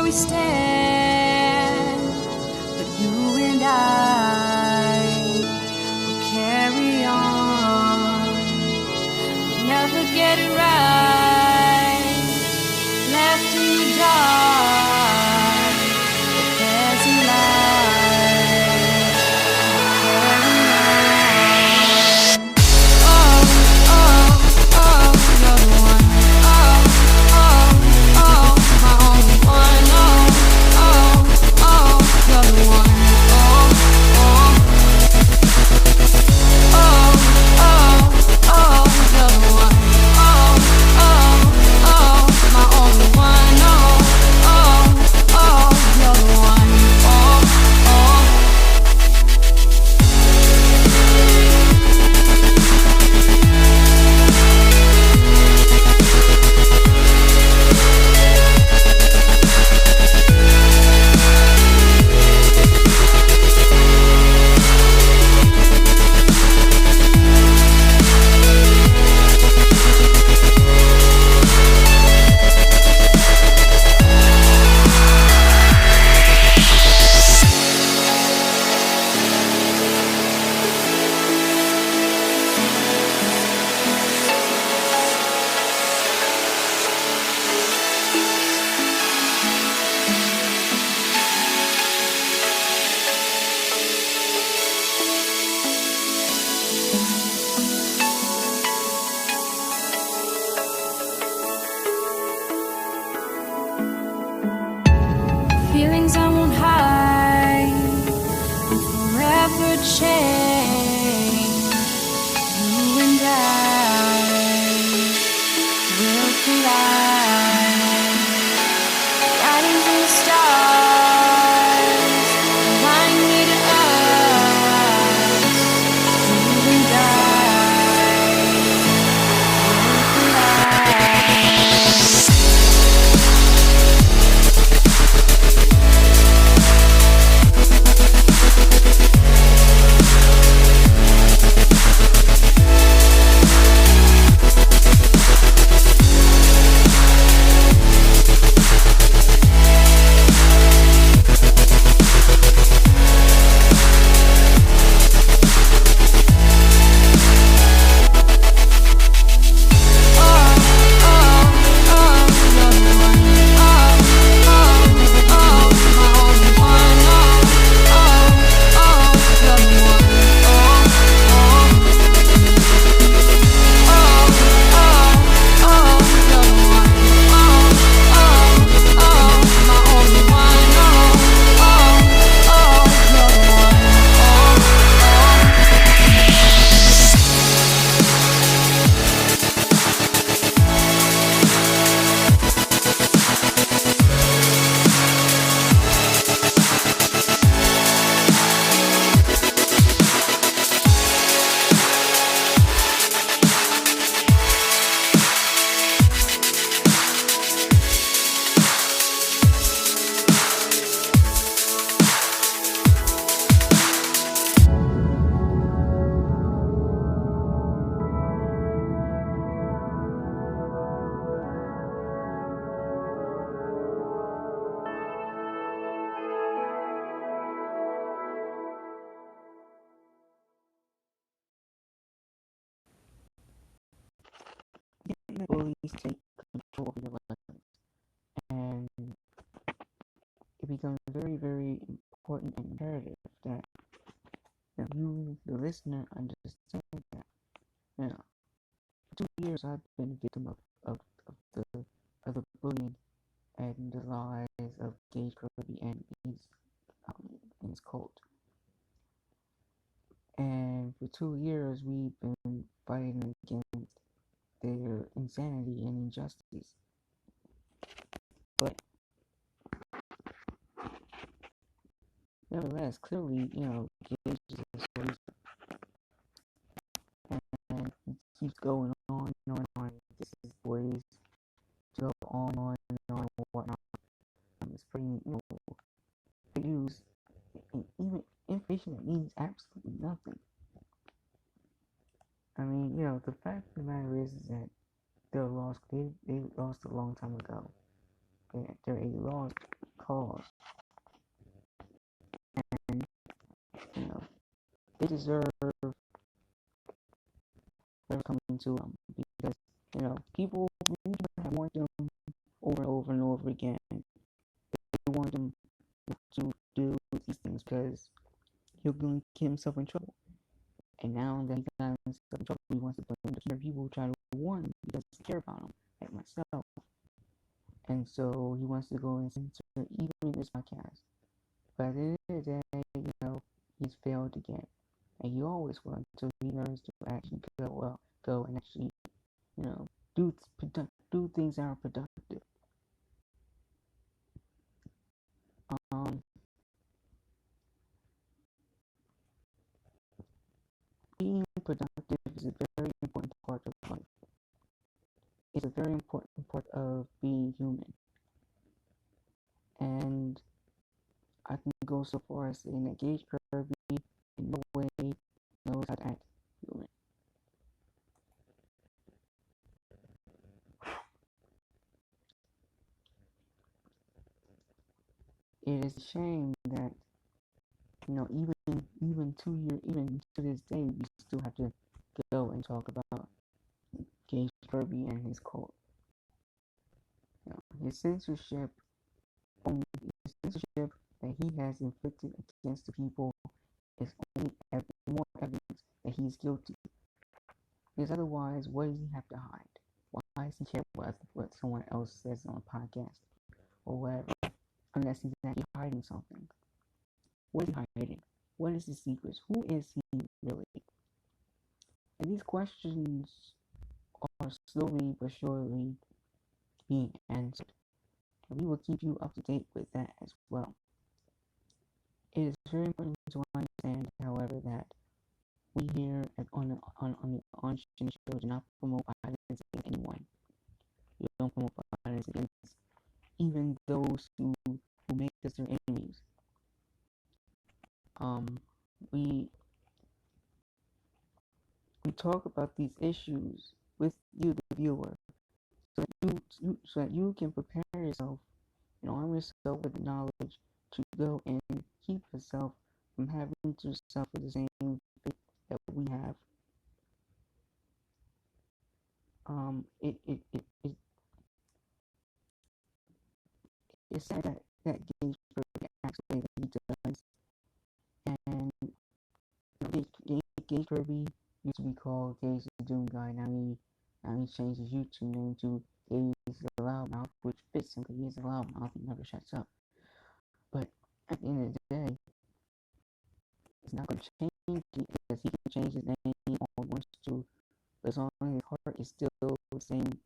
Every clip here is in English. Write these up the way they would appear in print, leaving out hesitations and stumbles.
we stand, but you and I will carry on. We never get it right, left in the dark, but there's a light. Carry on. Oh, oh, oh, you're the one. Oh, oh, oh, my only one. Oh, oh, oh, you're the one. Oh, oh, oh, oh, oh, you're the one. Oh, oh, oh, my only one. Oh, oh, oh, you're the one. Oh, oh. Feelings I won't hide, will forever change. You and I will collide. Writings in the stars, remind me to us. You and I will collide. The bullies take control of your life, and it becomes very, very important and imperative that you, the listener, understand that. Now, for 2 years, I've been a victim of the bullying and the lies of Gage Kirby and his cult. And for 2 years, we've been fighting against their insanity and injustice. But nevertheless, clearly, Gage is a story, and he keeps going on and on and on. This is ways to go on and on and whatnot. It's pretty, to use even information that means absolutely nothing. I mean, the fact of the matter is that they're lost. They lost a long time ago. They're a lost cause, and you know they deserve whatever coming to them because people have warned them over and over and over again. They warned them to do these things because he'll going to get himself in trouble. And now that he got himself in trouble, he wants to blame the people who try to warn him because they care about him, like myself. And so he wants to go and censor even this podcast. But at the end of the day, he's failed again. And he always will until he learns to actually go and actually, do things that are productive. Being productive is a very important part of life. It's a very important part of being human. And I can go so far as saying that Gage Kirby in no way knows how to act human. It is a shame that even to this day we still have to go and talk about Gage Kirby and his cult. His censorship that he has inflicted against the people is only more evidence that he's guilty. Because otherwise, what does he have to hide? Why does he care what someone else says on a podcast or whatever? Unless he's actually hiding something. What is he hiding? What is his secrets? Who is he really? And these questions are slowly but surely being answered. And we will keep you up to date with that as well. It is very important to understand, however, that we here on the ShinAe show do not promote violence against anyone. We don't promote violence against even those who make us their enemies. We talk about these issues with you, the viewer, so that you can prepare yourself and arm yourself with the knowledge to go and keep yourself from having to suffer the same fate that we have. It's sad that Gage Kirby acts the way that he does, and Gage Kirby used to be called Gage the Doom Guy. Now he changed his YouTube name to Gage the Loudmouth, which fits him because he is a loudmouth. He never shuts up. But at the end of the day, it's not going to change because he can change his name all he wants to. But as long as his heart is still the same,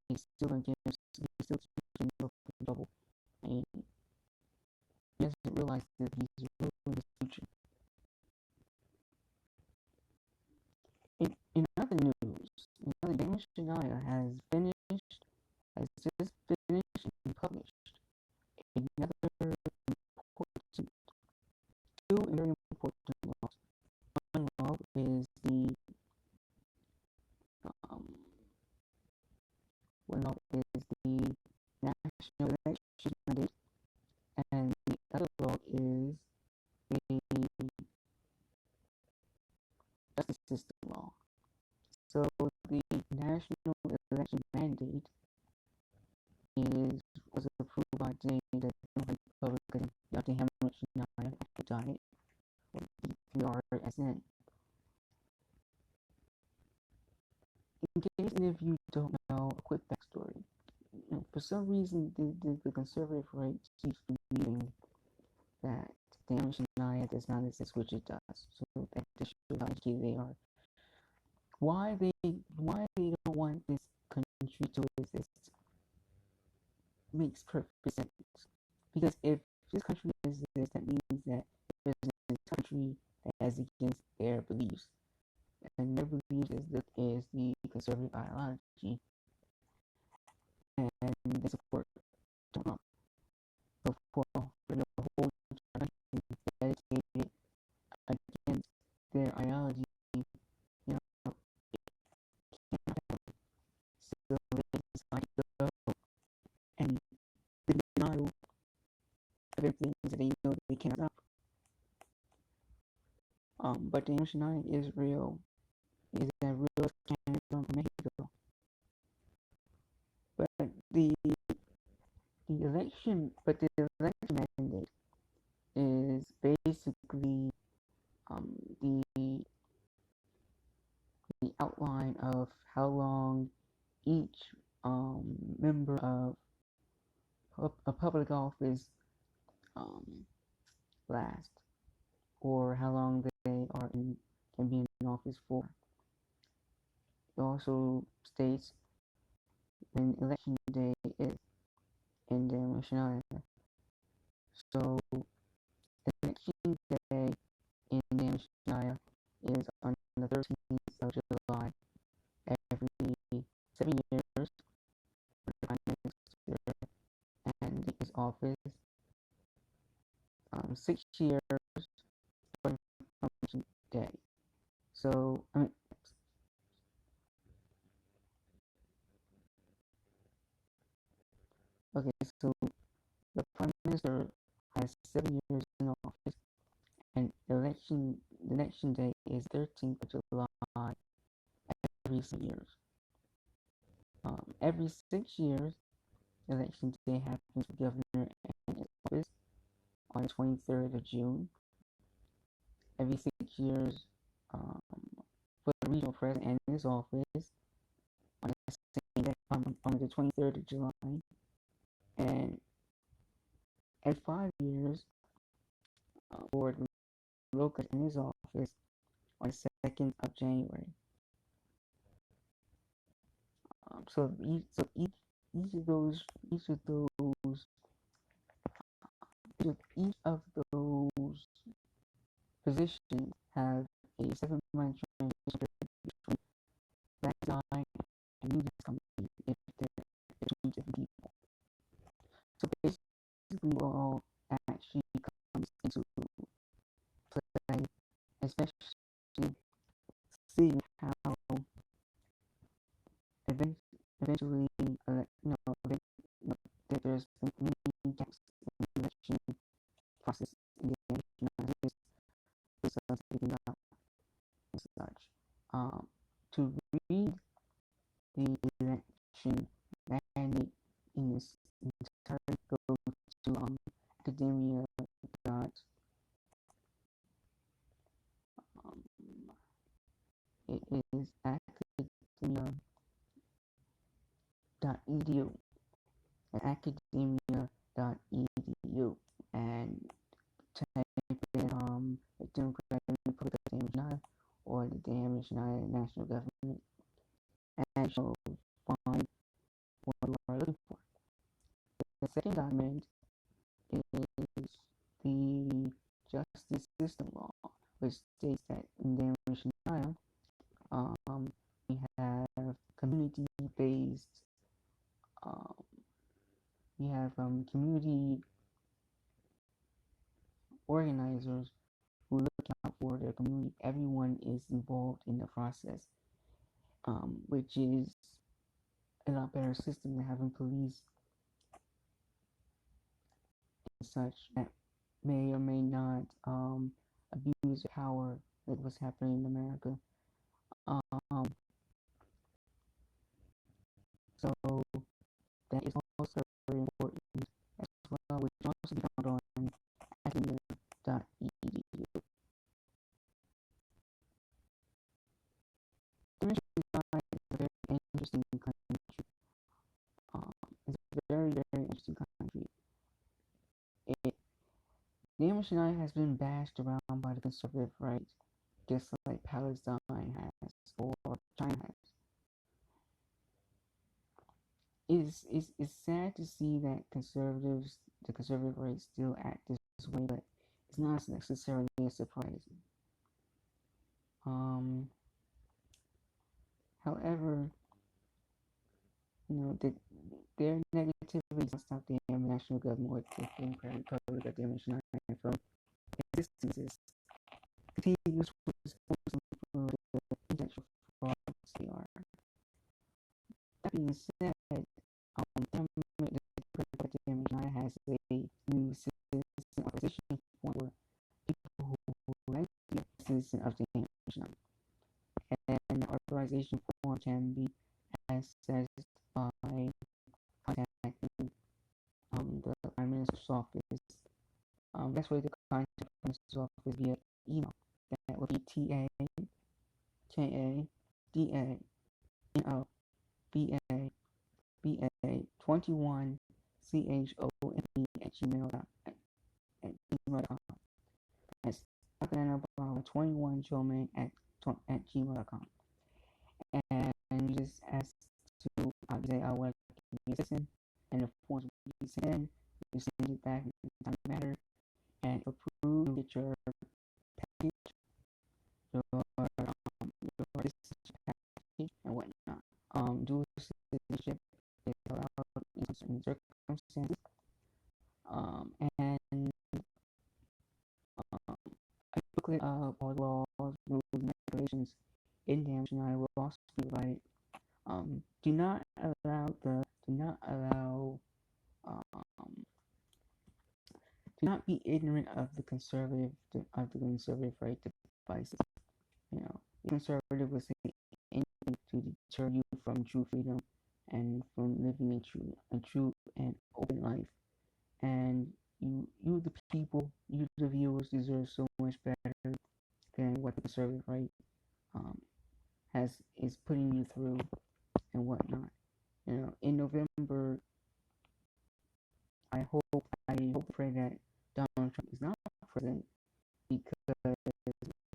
he's still going to get himself in trouble. And he doesn't realize that he's ruining his future. In other news, ShinAe has just finished and published another two very important laws. One law is the national election mandate, and the other law is the justice system law. So the national election mandate was approved by the Republican Dr. ShinAe diet, or DPRSN. In case if you don't know, a quick backstory. For some reason, the conservative right keeps believing that the ShinAe does not exist, which it does. So that just shows how educated they are. Why they don't want this country to exist makes perfect sense. Because if this country exists, that means that there's a country that is against their beliefs. And their beliefs is the conservative ideology. And they support Trump. So for the whole country dedicated against their ideology, it can't happen. So they decide to go. And But the ShinAe is real. Is that real candidate from Mexico? But the election mandate is basically um, the the outline of how long each member of a public office um, last, or how long they can be in office for. It also states when election day is in the ShinAe. So election day in the ShinAe is on the 13th of July every 7 years for the Prime Minister and his office. 6 years for election day. So okay, so the Prime Minister has 7 years in office, and the election day is 13th of July every 6 years. Every 6 years, election day happens for governor and his office on the 23rd of June. Every 6 years, um, for the regional president and his office on the same day, on the 23rd of July. And every 5 years, for the local in his office on the 2nd of January. So each of those each of those positions have a 7-month transition period between that guy and new company if they're two different people. So basically what all actually comes into play, especially seeing how eventually that there's many gaps in the election process in the United States speaking about and such. To read the election mandate in its entirety, go to academia dot it is academia .edu at academia.edu and type in the Democratic Republic of the ShinAe or the ShinAe national government, and you'll find what you are looking for. The second document is the justice system law, which states that in the ShinAe we have community-based community organizers who look out for their community. Everyone is involved in the process, which is a lot better system than having police and such that may or may not abuse power, like what's happening in America. So that is also very important as well, which also be found on academia.edu. The Mission is a very interesting country. It's a very, very interesting country. The ShinAe has been bashed around by the conservative right, just like Palestine has or China has. It's sad to see that the conservative right still act this way, but it's not necessarily surprising. However, their negativity doesn't stop the national government or the Democratic Republic of the ShinAe from existing. Continues responsible for the potential frauds they are. That being said, the ShinAe has a new citizen opposition point where people who like the citizens citizen of the nation. And the authorization form can be accessed by contacting the Prime Minister's office. Best way to contact the Prime Minister's office via email. That would be TAKADANA21CHOME@gmail.com. That's TAKADANA21CHOME at gmail.com. And you just ask to say I would like to be a citizen, and the forms will be sent in. You send it back in a timely manner, and if approved, you get your package, your citizenship package, and whatnot. Dual citizenship is allowed in certain circumstances. And a booklet of all the laws, rules, and regulations in the ShinAe will also be provided. Do not allow do not be ignorant of the conservative right devices. The conservative will say anything to deter you from true freedom and from living a true and open life. And you the people, you the viewers, deserve so much better than what the conservative right is putting you through and whatnot. In November, I pray that Donald Trump is not president, because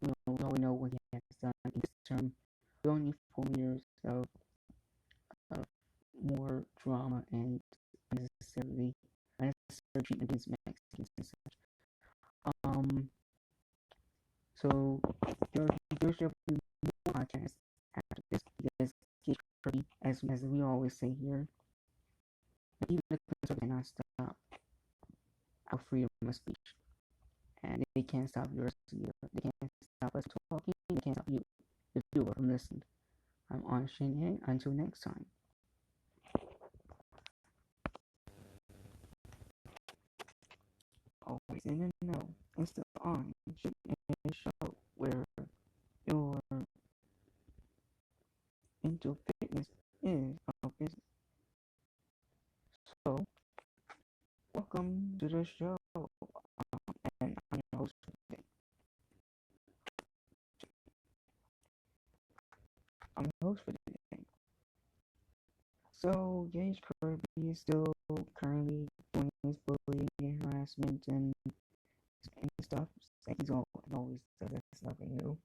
we already know what he has done in this term. We only need 4 years of more drama and unnecessary treatment against Mexicans and such. So there shall be more podcasts after this, because Gage Kirby, as we always say here, even the conservatives cannot stop our freedom of speech, and they can't stop yours either. They can't stop us talking. They can't stop you, the viewer, from listening. I'm on ShinAe. Until next time. Always in the know. It's the on ShinAe show where your mental fitness is a business. So, welcome to the show. And I'm your host for today. So, Gage Kirby is still currently doing his bullying and harassment and stuff. He's always does that stuff anyway.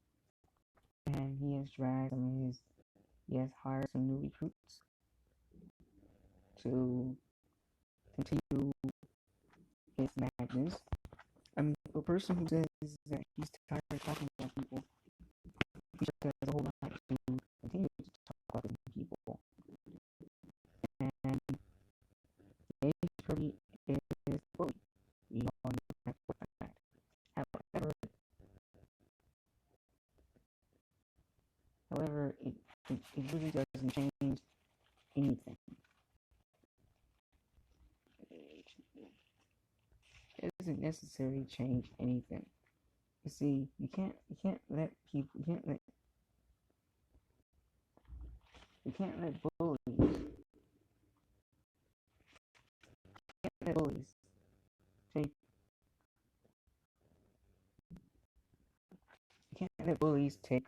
And he has hired some new recruits to continue his madness. I mean, a person who says that he's tired of talking about people, he just has a whole lot to continue to talk about people. And Gage Kirby is bullied. We all know that for a fact. However, it really doesn't change anything. It doesn't necessarily change anything. You see, you can't let bullies take you can't let bullies take